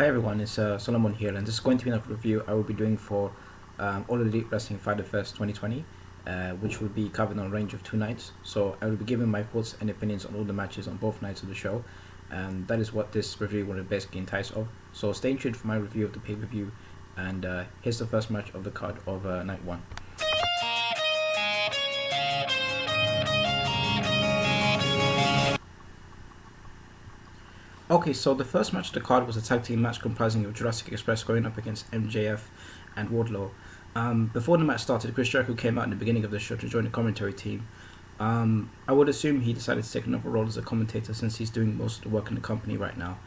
everyone, it's Solomon here, and this is going to be another review I will be doing for All Elite Wrestling Fyter Fest 2020, which will be covered on a range of 2 nights. So I will be giving my thoughts and opinions on all the matches on both nights of the show, and that is what this review will basically entice of. So stay tuned for my review of the pay-per-view, and here's the first match of the card of night 1. Okay, so the first match of the card was a tag team match comprising of Jurassic Express going up against MJF and Wardlow. Before the match started, Chris Jericho came out in the beginning of the show to join the commentary team. I would assume he decided to take another role as a commentator since he's doing most of the work in the company right now.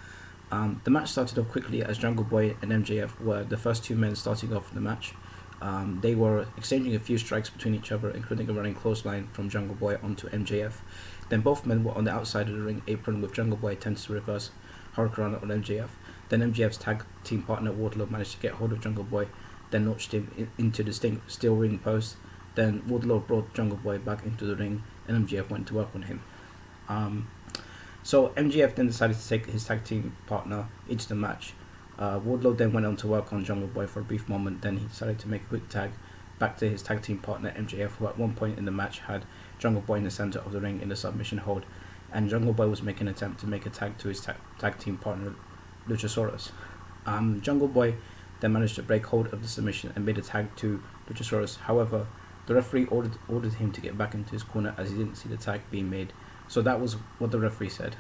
The match started off quickly as Jungle Boy and MJF were the first two men starting off the match. They were exchanging a few strikes between each other, including a running clothesline from Jungle Boy onto MJF. Then both men were on the outside of the ring apron with Jungle Boy attempting to reverse Hurricane on MJF. Then MJF's tag team partner Wardlow managed to get hold of Jungle Boy, then notched him into the steel ring post. Then Wardlow brought Jungle Boy back into the ring and MJF went to work on him. So MJF then decided to take his tag team partner into the match. Wardlow then went on to work on Jungle Boy for a brief moment, then he decided to make a quick tag back to his tag team partner MJF, who at one point in the match had Jungle Boy in the center of the ring in the submission hold, and Jungle Boy was making an attempt to make a tag to his tag team partner Luchasaurus. Jungle Boy then managed to break hold of the submission and made a tag to Luchasaurus. However, the referee ordered him to get back into his corner as he didn't see the tag being made. So that was what the referee said.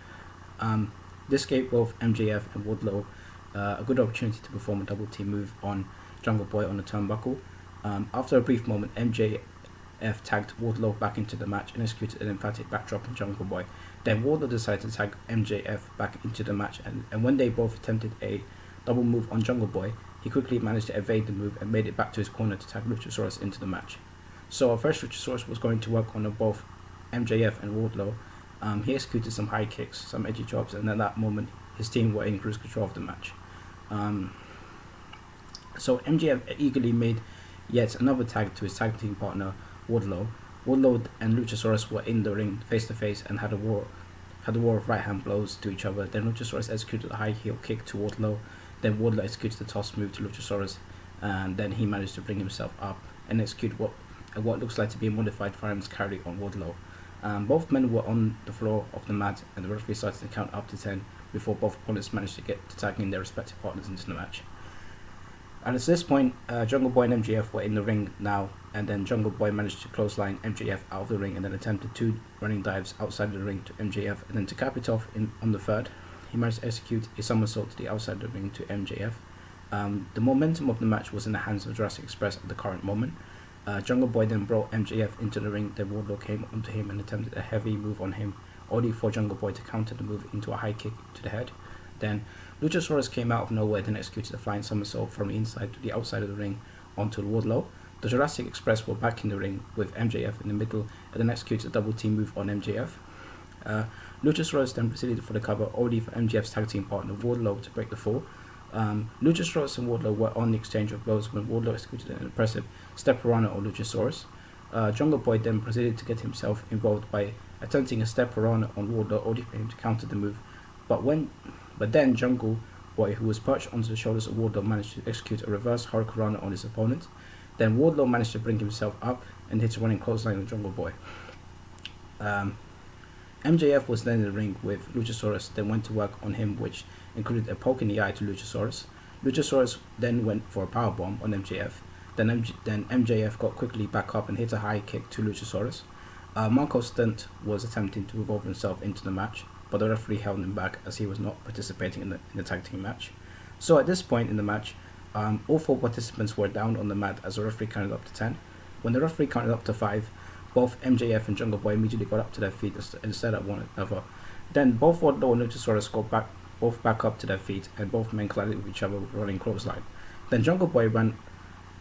This gave both MJF and Wardlow a good opportunity to perform a double team move on Jungle Boy on the turnbuckle. After a brief moment, MJF tagged Wardlow back into the match and executed an emphatic backdrop on Jungle Boy. Then Wardlow decided to tag MJF back into the match, and when they both attempted a double move on Jungle Boy, he quickly managed to evade the move and made it back to his corner to tag Luchasaurus into the match. So first Luchasaurus was going to work on both MJF and Wardlow. He executed some high kicks, some edgy chops, and at that moment his team were in cruise control of the match. So MJF eagerly made yet another tag to his tag team partner Wardlow. Wardlow and Luchasaurus were in the ring face to face and had a war of right hand blows to each other. Then Luchasaurus executed a high heel kick to Wardlow. Then Wardlow executed the toss move to Luchasaurus, and then he managed to bring himself up and execute what looks like to be a modified fireman's carry on Wardlow. Both men were on the floor of the mat, and the referee started to count up to 10 before both opponents managed to get to tagging their respective partners into the match. And at this point, Jungle Boy and MJF were in the ring now, and then Jungle Boy managed to clothesline MJF out of the ring and then attempted 2 running dives outside of the ring to MJF, and then to cap it off on the third, he managed to execute a somersault to the outside of the ring to MJF. The momentum of the match was in the hands of Jurassic Express at the current moment. Jungle Boy then brought MJF into the ring, then Wardlow came onto him and attempted a heavy move on him, only for Jungle Boy to counter the move into a high kick to the head. Then Luchasaurus came out of nowhere, then executed a flying somersault from the inside to the outside of the ring onto Wardlow. The Jurassic Express were back in the ring with MJF in the middle and then executed a double team move on MJF. Luchasaurus then proceeded for the cover, only for MJF's tag team partner Wardlow to break the fall. Luchasaurus and Wardlow were on the exchange of blows when Wardlow executed an impressive step piranha on Luchasaurus. Jungle Boy then proceeded to get himself involved by attempting a step piranha on Wardlow, only for him to counter the move. But then Jungle Boy, who was perched onto the shoulders of Wardlow, managed to execute a reverse Hurricane on his opponent. Then Wardlow managed to bring himself up and hit a running clothesline on Jungle Boy. MJF was then in the ring with Luchasaurus, then went to work on him, which included a poke in the eye to Luchasaurus. Luchasaurus then went for a powerbomb on MJF. Then MJF got quickly back up and hit a high kick to Luchasaurus. Marco Stunt was attempting to involve himself into the match, but the referee held him back as he was not participating in the tag team match. So at this point in the match, all 4 participants were down on the mat as the referee counted up to 10. When the referee counted up to 5, both MJF and Jungle Boy immediately got up to their feet and stared at one another. Then both Wardlow and Luchasaurus got back up to their feet, and both men collided with each other with a running clothesline. Then Jungle Boy ran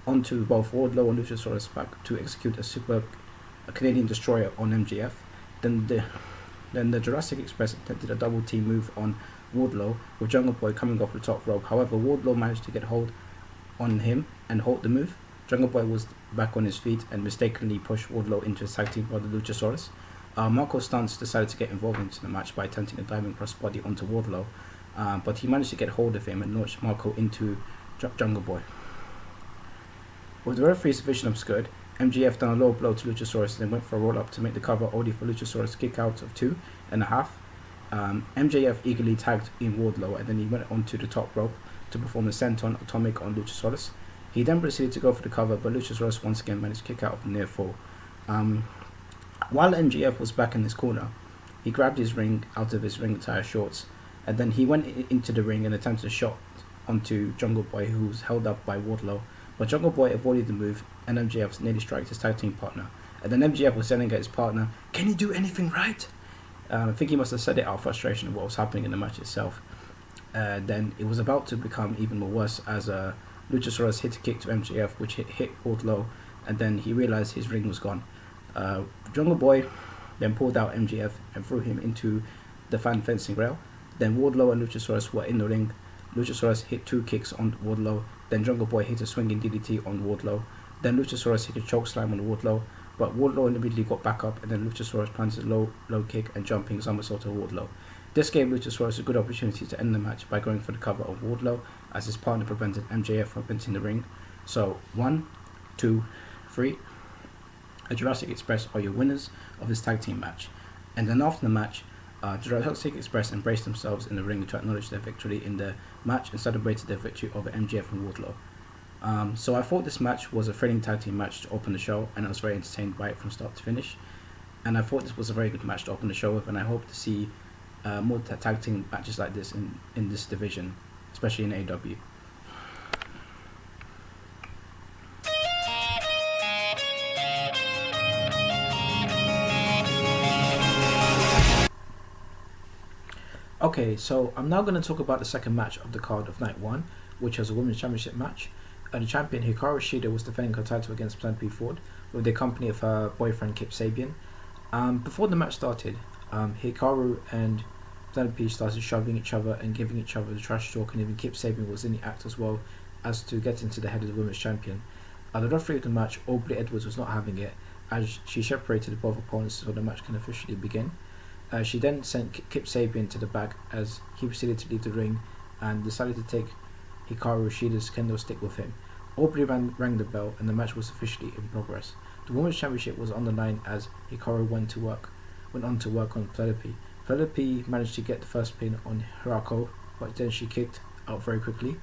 onto both Wardlow and Luchasaurus back to execute a Canadian Destroyer on MJF. Then the Jurassic Express attempted a double team move on Wardlow, with Jungle Boy coming off the top rope. However, Wardlow managed to get hold on him and halt the move. Jungle Boy was back on his feet and mistakenly pushed Wardlow into his tag team partner Luchasaurus. Marco Stuntz decided to get involved into the match by attempting a diving crossbody onto Wardlow. but he managed to get hold of him and launched Marco into Jungle Boy. With the referee's vision obscured, MJF done a low blow to Luchasaurus and then went for a roll up to make the cover, only for Luchasaurus to kick out of 2.5. MJF eagerly tagged in Wardlow and then he went onto the top rope to perform a senton atomic on Luchasaurus. He then proceeded to go for the cover, but Luchasaurus once again managed to kick out of the near fall. While MJF was back in his corner, he grabbed his ring out of his ring attire shorts and then he went into the ring and attempted a shot onto Jungle Boy, who was held up by Wardlow. But Jungle Boy avoided the move and MJF nearly struck his tag team partner. And then MJF was yelling at his partner, "Can you do anything right?" I think he must have said it out of frustration of what was happening in the match itself. Then it was about to become even more worse as Luchasaurus hit a kick to MJF, which hit Wardlow, and then he realized his ring was gone. Jungle Boy then pulled out MJF and threw him into the fan fencing rail. Then Wardlow and Luchasaurus were in the ring. Luchasaurus hit 2 kicks on Wardlow. Then Jungle Boy hit a swinging DDT on Wardlow. Then Luchasaurus hit a choke slam on Wardlow, but Wardlow immediately got back up, and then Luchasaurus planted a low kick and jumping somersault to Wardlow. This gave Luchasaurus a good opportunity to end the match by going for the cover of Wardlow, as his partner prevented MJF from entering the ring. So 1, 2, 3. A Jurassic Express are your winners of this tag team match. And then after the match, Jurassic Express embraced themselves in the ring to acknowledge their victory in the match and celebrated their victory over MJF and Wardlow. So I thought this match was a thrilling tag team match to open the show, and I was very entertained by it from start to finish. And I thought this was a very good match to open the show with, and I hope to see more tag team matches like this in this division, especially in AEW. Okay, so I'm now going to talk about the second match of the card of night 1, which was a women's championship match. The champion Hikaru Shida was defending her title against Penelope Ford with the company of her boyfriend Kip Sabian. Before the match started, Hikaru and Penelope started shoving each other and giving each other the trash talk, and even Kip Sabian was in the act as well as to get into the head of the women's champion. The referee of the match, Aubrey Edwards, was not having it, as she separated both opponents so the match can officially begin. She then sent Kip Sabian to the back as he proceeded to leave the ring and decided to take Hikaru Shida's kendo stick with him. Aubrey rang the bell and the match was officially in progress. The Women's Championship was on the line as Hikaru went on to work on Penelope. Penelope managed to get the first pin on Hirako, but then she kicked out very quickly.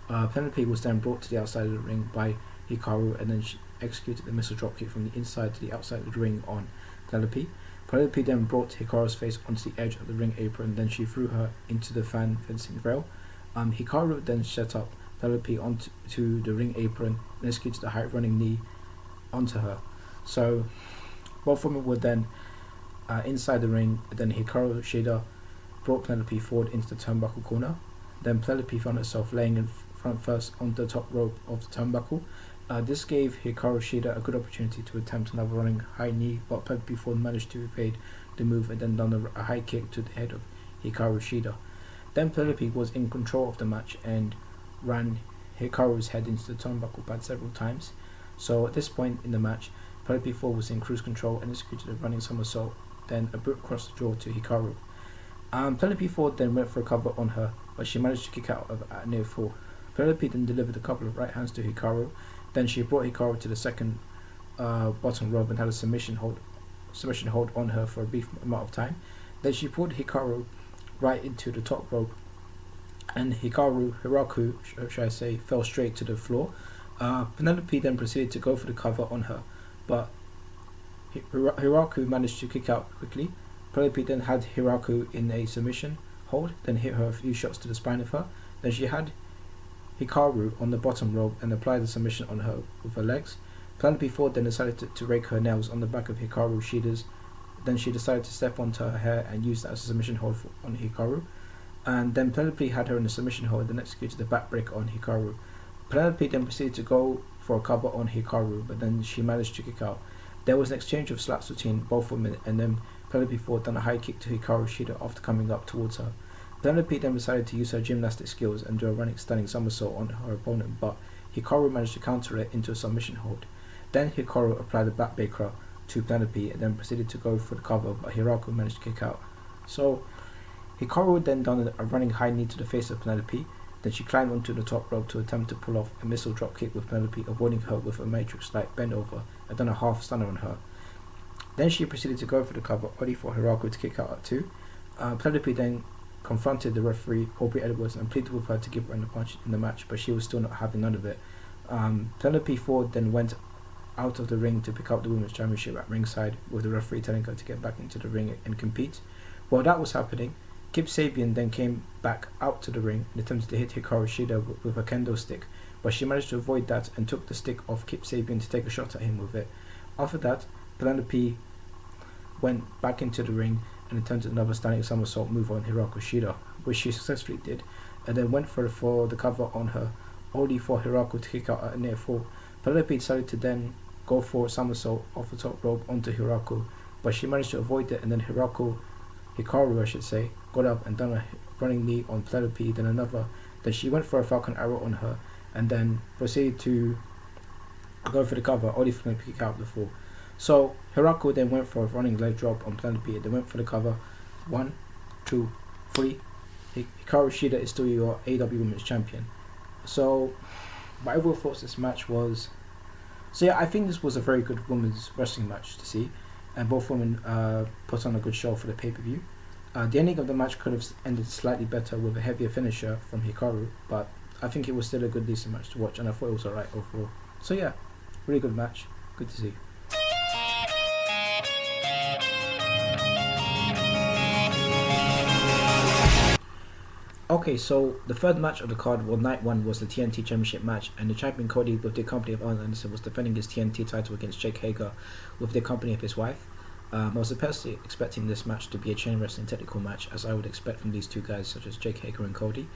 Penelope was then brought to the outside of the ring by Hikaru, and then she executed the missile dropkick from the inside to the outside of the ring on Penelope. Penelope then brought Hikaru's face onto the edge of the ring apron, and then she threw her into the fan fencing rail. Hikaru then set up Penelope onto the ring apron and executed a high running knee onto her. So both women were then inside the ring. Then Hikaru Shida brought Penelope forward into the turnbuckle corner. Then Penelope found herself laying in front first on the top rope of the turnbuckle. This gave Hikaru Shida a good opportunity to attempt another running high knee, but Penelope Ford managed to evade the move and then done a high kick to the head of Hikaru Shida. Then Penelope was in control of the match and ran Hikaru's head into the turnbuckle pad several times. So at this point in the match, Penelope Ford was in cruise control and executed a running somersault, then a boot across the jaw to Hikaru. Penelope Ford then went for a cover on her, but she managed to kick out of at near fall. Penelope then delivered a couple of right hands to Hikaru. Then she brought Hikaru to the second bottom rope and had a submission hold on her for a brief amount of time. Then she pulled Hikaru right into the top rope, and Hiraku, should I say, fell straight to the floor. Penelope then proceeded to go for the cover on her, but Hiraku managed to kick out quickly. Penelope then had Hiraku in a submission hold, then hit her a few shots to the spine of her. Then she had Hikaru on the bottom rope and applied the submission on her with her legs. Penelope Ford then decided to rake her nails on the back of Hikaru Shida's. Then she decided to step onto her hair and use that as a submission hold on Hikaru. And then Penelope had her in the submission hold and then executed the backbreaker on Hikaru. Penelope then proceeded to go for a cover on Hikaru, but then she managed to kick out. There was an exchange of slaps between both women, and then Penelope Ford done a high kick to Hikaru Shida after coming up towards her. Penelope then decided to use her gymnastic skills and do a running standing somersault on her opponent, but Hikaru managed to counter it into a submission hold. Then Hikaru applied the backbreaker to Penelope and then proceeded to go for the cover, but Hiraku managed to kick out. So Hikaru then done a running high knee to the face of Penelope. Then she climbed onto the top rope to attempt to pull off a missile drop kick with Penelope, avoiding her with a matrix-like bend over and done a half stunner on her. Then she proceeded to go for the cover, only for Hiraku to kick out at 2. Penelope then confronted the referee, Aubrey Edwards, and pleaded with her to give her a punch in the match, but she was still not having none of it. Penelope Ford then went out of the ring to pick up the Women's Championship at ringside, with the referee telling her to get back into the ring and compete. While that was happening, Kip Sabian then came back out to the ring and attempted to hit Hikaru Shida with a kendo stick, but she managed to avoid that and took the stick off Kip Sabian to take a shot at him with it. After that, Penelope went back into the ring and attempted another standing somersault move on Hikaru Shida, which she successfully did, and then went for the cover on her, only for Hiraku to kick out at a near fall. Penelope decided to then go for a somersault off the top rope onto Hiraku, but she managed to avoid it, and then Hikaru got up and done a running knee on Penelope, then another. Then she went for a Falcon Arrow on her, and then proceeded to go for the cover, only for Penelope to kick out the fall. So Hiraku then went for a running leg drop on Penelope, and then went for the cover. 1, 2, 3. Hikaru Shida is still your AEW Women's Champion. So my overall thoughts this match was, I think this was a very good women's wrestling match to see, and both women put on a good show for the pay-per-view. The ending of the match could have ended slightly better with a heavier finisher from Hikaru, but I think it was still a good, decent match to watch, and I thought it was alright overall. So yeah, really good match, good to see. Okay, so the third match of the card, night 1, was the TNT Championship match, and the champion Cody, with the company of Arn Anderson, was defending his TNT title against Jake Hager with the company of his wife. I was personally expecting this match to be a chain wrestling technical match, as I would expect from these two guys such as Jake Hager and Cody.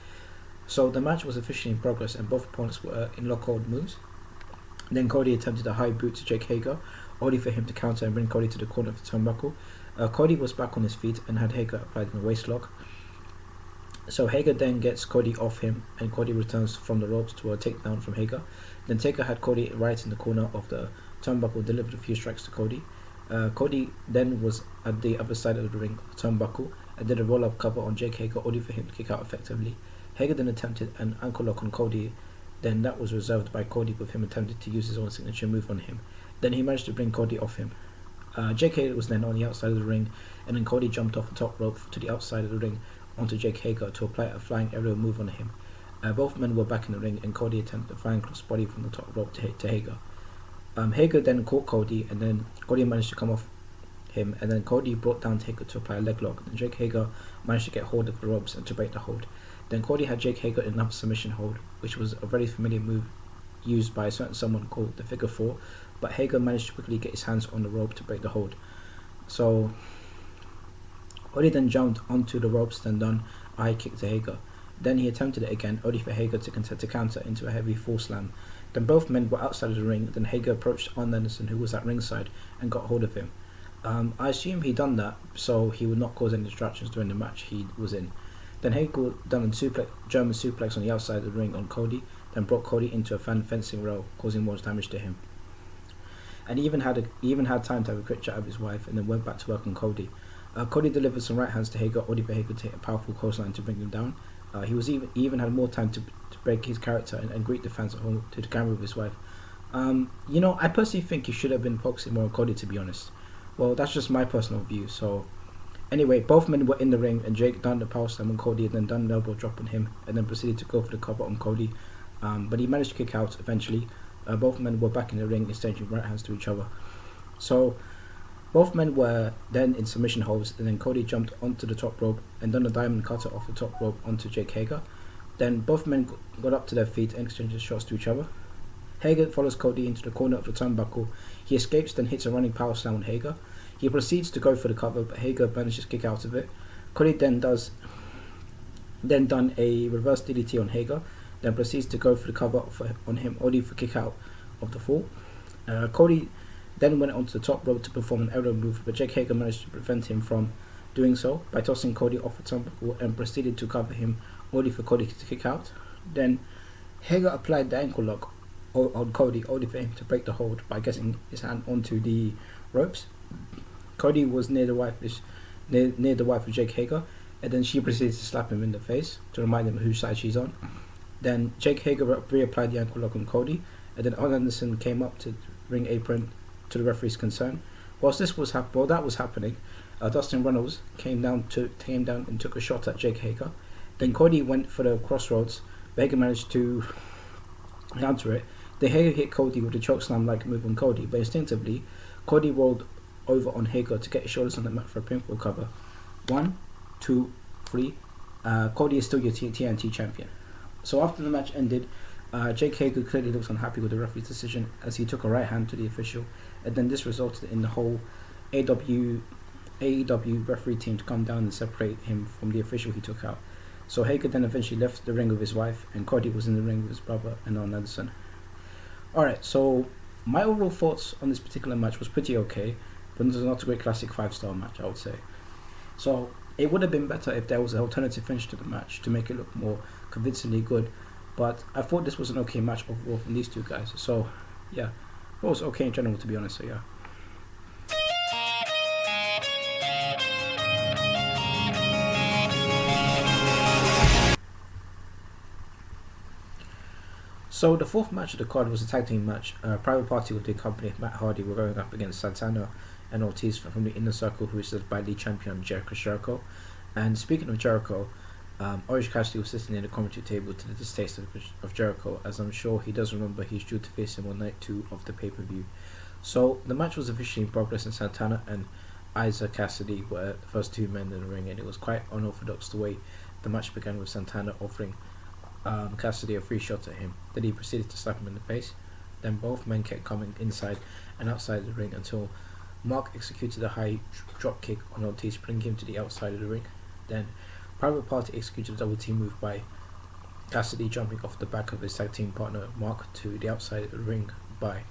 So the match was officially in progress, and both opponents were in lock-hold moves. Then Cody attempted a high boot to Jake Hager, only for him to counter and bring Cody to the corner of the turnbuckle. Cody was back on his feet and had Hager applied in a waist lock. So Hager then gets Cody off him, and Cody returns from the ropes to a takedown from Hager. Then Taker had Cody right in the corner of the turnbuckle, delivered a few strikes to Cody. Cody then was at the other side of the ring, turnbuckle, and did a roll-up cover on Jake Hager, only for him to kick out effectively. Hager then attempted an ankle lock on Cody, then that was reserved by Cody, with him attempting to use his own signature move on him. Then he managed to bring Cody off him. Jake Hager was then on the outside of the ring, and then Cody jumped off the top rope to the outside of the ring onto Jake Hager to apply a flying aerial move on him. Both men were back in the ring, and Cody attempted a flying crossbody from the top rope to Hager. Hager then caught Cody, and then Cody managed to come off him, and then Cody brought down Hager to apply a leg lock. Then Jake Hager managed to get hold of the ropes and to break the hold. Then Cody had Jake Hager in another submission hold, which was a very familiar move used by a certain someone called the Figure 4, but Hager managed to quickly get his hands on the rope to break the hold. So Cody then jumped onto the ropes, then done a high kick to Hager. Then he attempted it again, only for Hager to counter into a heavy full slam. Then both men were outside of the ring. Then Hager approached Arn Anderson, who was at ringside, and got hold of him. I assume he done that so he would not cause any distractions during the match he was in. Then Hager done a German suplex on the outside of the ring on Cody, then brought Cody into a fan fencing row, causing more damage to him. And he even had time to have a quick chat with his wife, and then went back to work on Cody. Cody delivered some right hands to Hager, only for Hager to hit a powerful clothesline to bring him down. He even had more time to break his character and greet the fans at home to the camera with his wife. I personally think he should have been focusing more on Cody, to be honest. Well, that's just my personal view. So anyway, both men were in the ring, and Jake done the power slam on Cody and then done an elbow drop on him, and then proceeded to go for the cover on Cody. But he managed to kick out eventually. Both men were back in the ring, exchanging right hands to each other. So both men were then in submission holds, and then Cody jumped onto the top rope and done a diamond cutter off the top rope onto Jake Hager. Then both men got up to their feet and exchanged shots to each other. Hager follows Cody into the corner of the turnbuckle. He escapes, then hits a running power slam on Hager. He proceeds to go for the cover, but Hager manages to kick out of it. Cody then done a reverse DDT on Hager, then proceeds to go for the cover on him, only for kick out of the fall. Cody then went onto the top rope to perform an aerial move, but Jake Hager managed to prevent him from doing so by tossing Cody off the turnbuckle and proceeded to cover him, only for Cody to kick out. Then Hager applied the ankle lock on Cody, only for him to break the hold by getting his hand onto the ropes. Cody was near the wife of Jake Hager, and then she proceeded to slap him in the face to remind him whose side she's on. Then Jake Hager reapplied the ankle lock on Cody, and then Arn Anderson came up to ring apron to the referee's concern. Whilst that was happening, Dustin Runnels came down and took a shot at Jake Hager. Then Cody went for the crossroads. Hager managed to counter it. The Hager hit Cody with a chokeslam-like move on Cody, but instinctively, Cody rolled over on Hager to get his shoulders on the mat for a pinfall cover. 1, 2, 3. Cody is still your TNT champion. So after the match ended, Jake Hager clearly looks unhappy with the referee's decision as he took a right hand to the official, and then this resulted in the whole AEW referee team to come down and separate him from the official he took out. So Hager then eventually left the ring with his wife, and Cody was in the ring with his brother and Arn Anderson. Alright, so my overall thoughts on this particular match was pretty okay, but it was not a great classic 5-star match, I would say. So it would have been better if there was an alternative finish to the match to make it look more convincingly good, but I thought this was an okay match overall from these two guys. So yeah, it was okay in general, to be honest. So yeah. So the fourth match of the card was a tag team match. Private Party with the company of Matt Hardy were going up against Santana and Ortiz from the Inner Circle, who is led by lead champion Jericho. And speaking of Jericho, Orange Cassidy was sitting in the commentary table to the distaste of Jericho, as I'm sure he does remember he's due to face him on night 2 of the pay-per-view. So the match was officially in progress, and Santana and Isa Cassidy were the first two men in the ring, and it was quite unorthodox the way the match began, with Santana offering Cassidy a free shot at him. Then he proceeded to slap him in the face. Then both men kept coming inside and outside the ring until Mark executed a high drop kick on Ortiz, bringing him to the outside of the ring. Then Private Party executed a double team move by Cassidy, jumping off the back of his tag team partner Mark to the outside of the ring by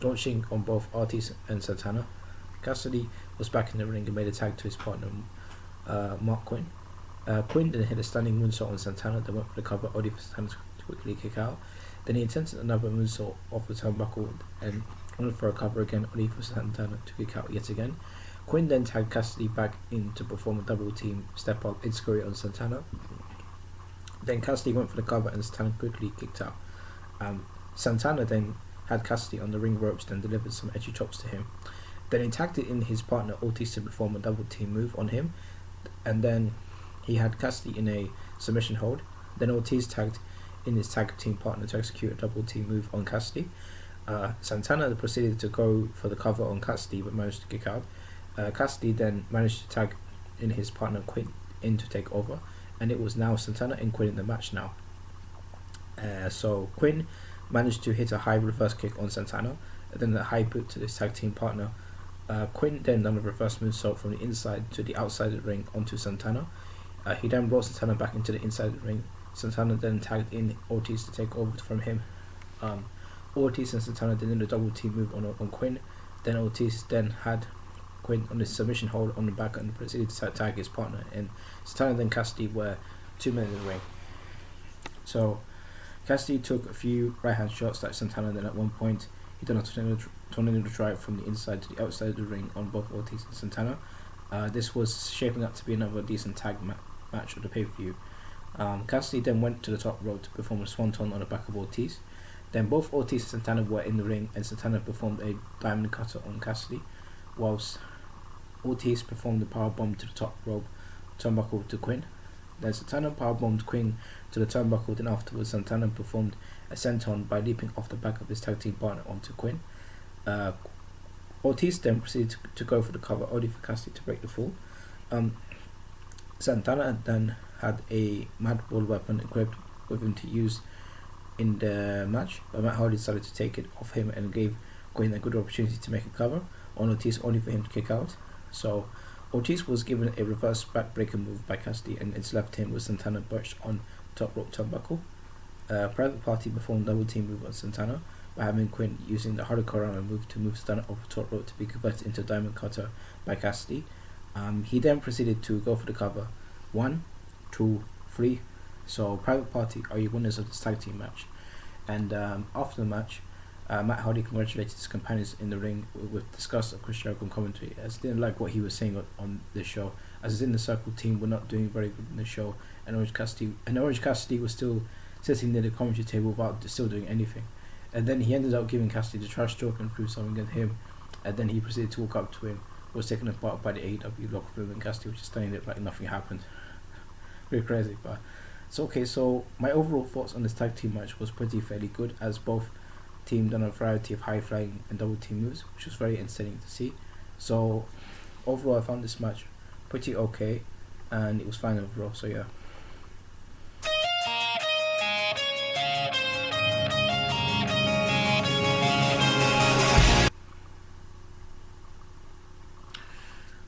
launching on both Ortiz and Santana. Cassidy was back in the ring and made a tag to his partner Mark Quinn. Quinn then hit a standing moonsault on Santana, then went for the cover, only for Santana to quickly kick out. Then he attempted another moonsault off the turnbuckle and went for a cover again, only for Santana to kick out yet again. Quinn then tagged Cassidy back in to perform a double team step up enziguri on Santana. Then Cassidy went for the cover and Santana quickly kicked out. Santana then had Cassidy on the ring ropes, then delivered some edgy chops to him. Then he tagged it in his partner Ortiz to perform a double team move on him, and then he had Cassidy in a submission hold. Then Ortiz tagged in his tag team partner to execute a double team move on Cassidy. Santana proceeded to go for the cover on Cassidy but managed to kick out. Cassidy then managed to tag in his partner Quinn in to take over, and it was now Santana and Quinn in the match now. So Quinn managed to hit a high reverse kick on Santana, and then a high boot to his tag team partner. Quinn then done a reverse moonsault from the inside to the outside of the ring onto Santana. He then brought Santana back into the inside of the ring. Santana then tagged in Ortiz to take over from him. Ortiz and Santana then did a double team move on Quinn. Then Ortiz then had Quinn on the submission hold on the back and proceeded to tag his partner. And Santana then Cassidy were 2 men in the ring. So Cassidy took a few right hand shots like Santana. Then at one point he done a tornado drive from the inside to the outside of the ring on both Ortiz and Santana. This was shaping up to be another decent tag match of the pay-per-view. Cassidy then went to the top rope to perform a swanton on the back of Ortiz. Then both Ortiz and Santana were in the ring, and Santana performed a diamond cutter on Cassidy, whilst Ortiz performed the powerbomb to the top rope turnbuckle to Quinn. Then Santana powerbombed Quinn to the turnbuckle. Then afterwards Santana performed a senton by leaping off the back of his tag team partner onto Quinn. Ortiz then proceeded to go for the cover, only for Cassidy to break the fall. Santana then had a Mad Bull weapon equipped with him to use in the match, but Matt Hardy decided to take it off him and gave Quinn a good opportunity to make a cover on Ortiz, only for him to kick out. So Ortiz was given a reverse backbreaker move by Cassidy, and it's left him with Santana perched on top rope turnbuckle. Private Party performed double team move on Santana by having Quinn using the Hurricanrana move to move Santana off the top rope to be converted into a diamond cutter by Cassidy. He then proceeded to go for the cover. 1, 2, 3. So Private Party are your winners of this tag team match. And after the match, Matt Hardy congratulated his companions in the ring with disgust of Chris Jericho commentary, as he didn't like what he was saying on this show as his Inner Circle team were not doing very good in the show, and Orange Cassidy was still sitting near the commentary table without still doing anything. And then he ended up giving Cassidy the trash talk and threw something at him, and then he proceeded to walk up to him, was taken apart by the AEW locker room, and Cassidy was just standing there like nothing happened. Pretty crazy, but it's okay. So my overall thoughts on this tag team match was pretty fairly good, as both team done a variety of high flying and double team moves, which was very entertaining to see. So overall, I found this match pretty okay, and it was fine overall. So yeah.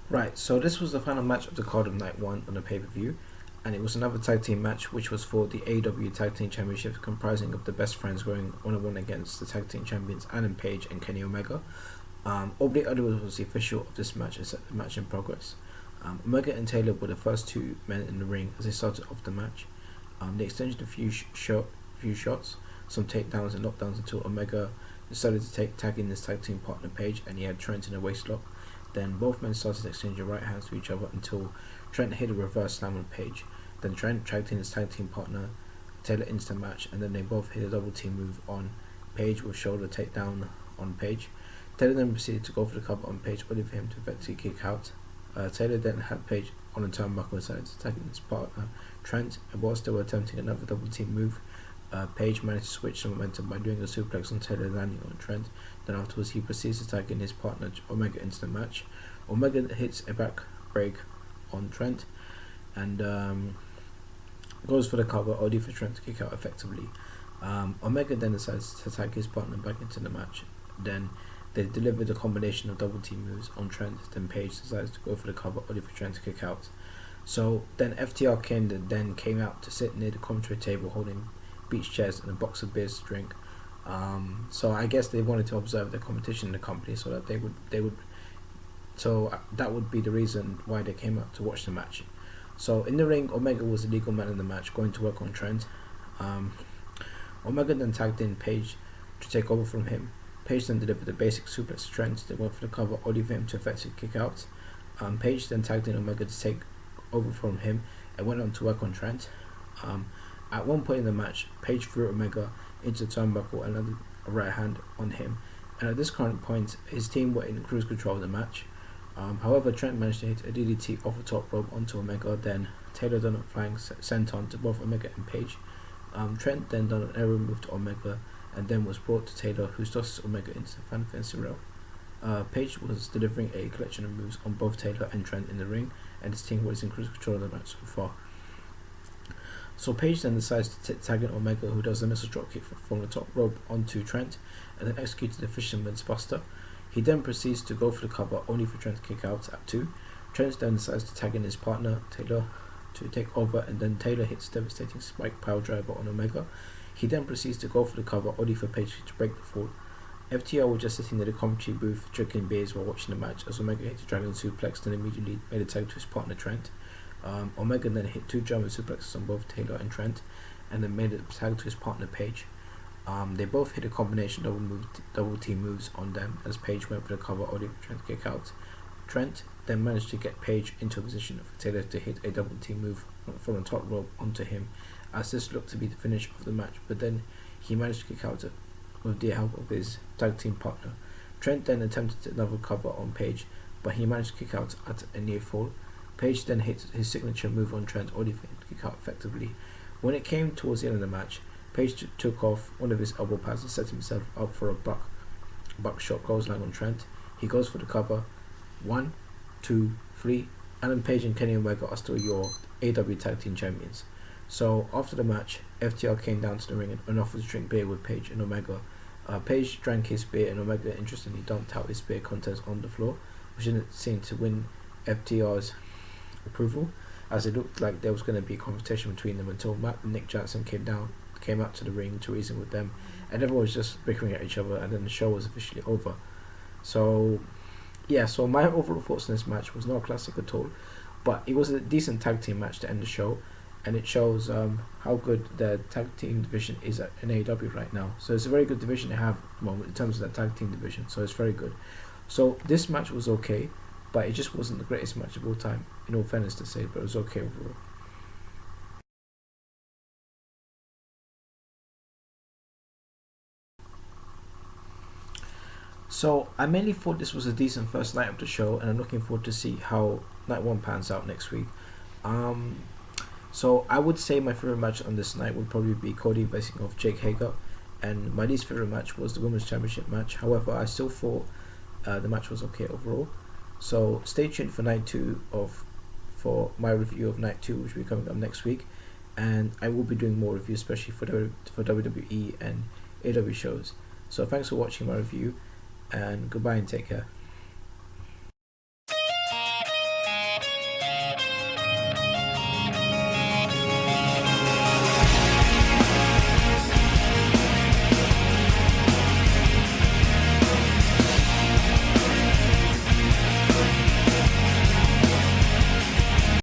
Right, so this was the final match of the card of night 1 on the pay-per-view, and it was another tag team match, which was for the AEW Tag Team Championship, comprising of the Best Friends going 1-on-1 against the tag team champions Adam Page and Kenny Omega. Aubrey Edwards was the official of this match and set the match in progress. Omega and Taylor were the first two men in the ring as they started off the match. They exchanged a few shots, some takedowns and knockdowns, until Omega decided to tag in his tag team partner Page, and he had Trent in a waistlock. Then both men started exchanging right hands to each other until Trent hit a reverse slam on Page. Then Trent dragged in his tag team partner Taylor into the match, and then they both hit a double team move on Page with shoulder takedown on Page. Taylor then proceeded to go for the cover on Page, only for him to effectively kick out. Taylor then had Page on a turnbuckle and decided to tag in his partner Trent, and whilst they were attempting another double team move, Page managed to switch the momentum by doing a suplex on Taylor, landing on Trent. Then afterwards he proceeds to tag in his partner Omega into the match. Omega hits a back break on Trent and goes for the cover, only for Trent to kick out effectively. Omega then decides to tag his partner back into the match. Then they delivered a combination of double team moves on Trent. Then Page decides to go for the cover, only for Trent to kick out. So then FTR came out to sit near the commentary table holding beach chairs and a box of beers to drink. So I guess they wanted to observe the competition in the company, so that that would be the reason why they came out to watch the match. So in the ring, Omega was the legal man in the match, going to work on Trent. Omega then tagged in Page to take over from him. Page then delivered the basic suplex to Trent. They went for the cover, only for him to effectively kick out. Page then tagged in Omega to take over from him and went on to work on Trent. At one point in the match, Page threw Omega into the turnbuckle and landed a right hand on him, and at this current point his team were in cruise control of the match. However, Trent managed to hit a DDT off the top rope onto Omega. Then Taylor done a flying senton to both Omega and Page. Trent then done an arrow move to Omega and then was brought to Taylor, who tosses Omega into the fan fencing rail. Page was delivering a collection of moves on both Taylor and Trent in the ring, and his team was in cruise control of the match so far. So Page then decides to tag in Omega, who does a missile dropkick from the top rope onto Trent and then executes the Fisherman's Buster. He then proceeds to go for the cover, only for Trent to kick out at 2. Trent then decides to tag in his partner Taylor to take over, and then Taylor hits devastating spike pile driver on Omega. He then proceeds to go for the cover, only for Page to break the fall. FTR were just sitting in the commentary booth drinking beers while watching the match as Omega hit a dragon suplex, then immediately made a tag to his partner Trent. Omega then hit 2 German suplexes on both Taylor and Trent, and then made a tag to his partner Page. They both hit a combination double team moves on them as Page went for the cover, only for Trent to kick out. Trent then managed to get Page into a position for Taylor to hit a double team move from the top rope onto him, as this looked to be the finish of the match, but then he managed to kick out with the help of his tag team partner. Trent then attempted another cover on Page, but he managed to kick out at a near fall. Page then hit his signature move on Trent, only for him to kick out effectively. When it came towards the end of the match, Page took off one of his elbow pads and set himself up for a buckshot clothesline on Trent. He goes for the cover. 1, 2, 3. Adam Page and Kenny Omega are still your AEW Tag Team Champions. So after the match, FTR came down to the ring and offered to drink beer with Page and Omega. Page drank his beer, and Omega interestingly dumped out his beer contents on the floor, which didn't seem to win FTR's approval, as it looked like there was going to be a confrontation between them until Matt and Nick Jackson came out to the ring to reason with them, and everyone was just bickering at each other, and then the show was officially over. So yeah, so my overall thoughts on this match was not a classic at all, but it was a decent tag team match to end the show, and it shows how good the tag team division is in AEW right now. So it's a very good division to have at the moment in terms of that tag team division, so it's very good. So this match was okay. but it just wasn't the greatest match of all time, in all fairness to say, but it was okay overall. So I mainly thought this was a decent first night of the show, and I'm looking forward to see how night one pans out next week. Um, so I would say my favorite match on this night would probably be Cody facing off Jake Hager, and my least favorite match was the women's championship match. However, I still thought the match was okay overall. So stay tuned for night two of for my review of night two, which will be coming up next week, and I will be doing more reviews, especially for WWE and AEW shows. So thanks for watching my review, and goodbye and take care.